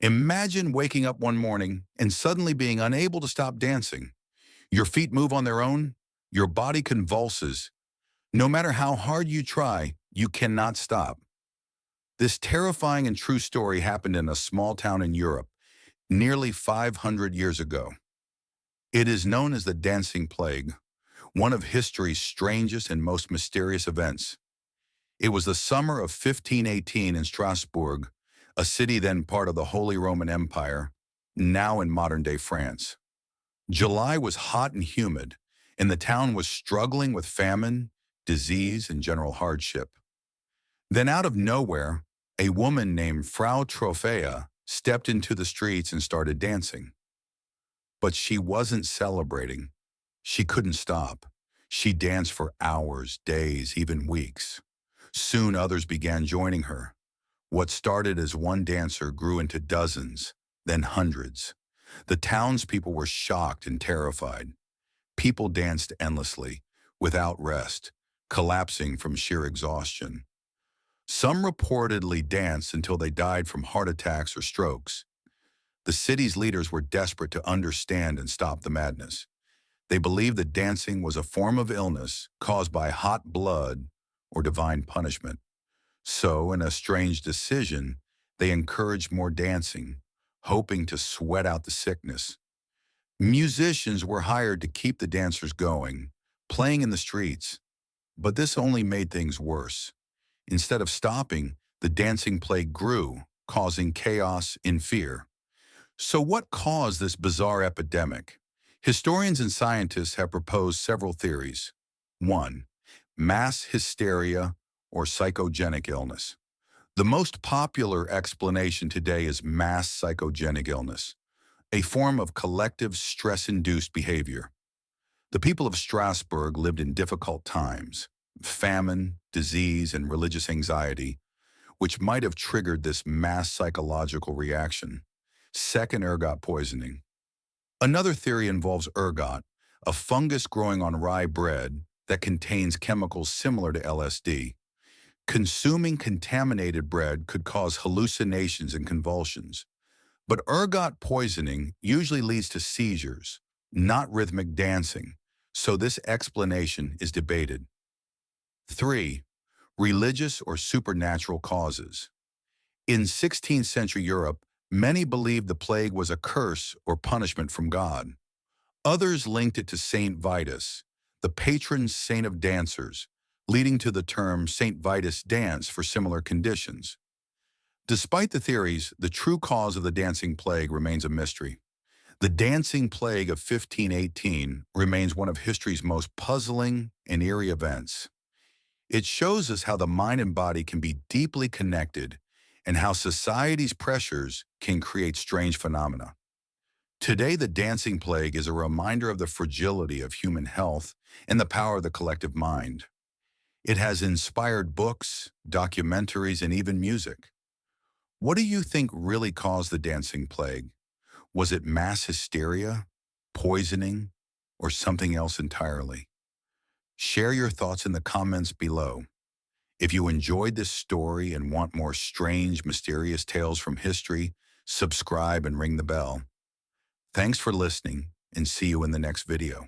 Imagine waking up one morning and suddenly being unable to stop dancing. Your feet move on their own, your body convulses. No matter how hard you try, you cannot stop. This terrifying and true story happened in a small town in Europe nearly 500 years ago. It is known as the Dancing Plague, one of history's strangest and most mysterious events. It was the summer of 1518 in Strasbourg, a city then part of the Holy Roman Empire, now in modern-day France. July was hot and humid, and the town was struggling with famine, disease, and general hardship. Then out of nowhere, a woman named Frau Trophea stepped into the streets and started dancing. But she wasn't celebrating. She couldn't stop. She danced for hours, days, even weeks. Soon others began joining her. What started as one dancer grew into dozens, then hundreds. The townspeople were shocked and terrified. People danced endlessly, without rest, collapsing from sheer exhaustion. Some reportedly danced until they died from heart attacks or strokes. The city's leaders were desperate to understand and stop the madness. They believed that dancing was a form of illness caused by hot blood or divine punishment. So, in a strange decision, they encouraged more dancing, hoping to sweat out the sickness. Musicians were hired to keep the dancers going, playing in the streets. But this only made things worse. Instead of stopping, the dancing plague grew, causing chaos and fear. So what caused this bizarre epidemic? Historians and scientists have proposed several theories. 1. Mass hysteria or psychogenic illness. The most popular explanation today is mass psychogenic illness, a form of collective stress-induced behavior. The people of Strasbourg lived in difficult times, famine, disease, and religious anxiety, which might have triggered this mass psychological reaction. Second, ergot poisoning. Another theory involves ergot, a fungus growing on rye bread that contains chemicals similar to LSD. Consuming contaminated bread could cause hallucinations and convulsions. But ergot poisoning usually leads to seizures, not rhythmic dancing, so this explanation is debated. 3. Religious or supernatural causes. In 16th century Europe, many believed the plague was a curse or punishment from God. Others linked it to Saint Vitus, the patron saint of dancers, leading to the term Saint Vitus dance for similar conditions. Despite the theories, the true cause of the dancing plague remains a mystery. The dancing plague of 1518 remains one of history's most puzzling and eerie events. It shows us how the mind and body can be deeply connected and how society's pressures can create strange phenomena. Today, the dancing plague is a reminder of the fragility of human health and the power of the collective mind. It has inspired books, documentaries, and even music. What do you think really caused the dancing plague? Was it mass hysteria, poisoning, or something else entirely? Share your thoughts in the comments below. If you enjoyed this story and want more strange, mysterious tales from history, subscribe and ring the bell. Thanks for listening, and see you in the next video.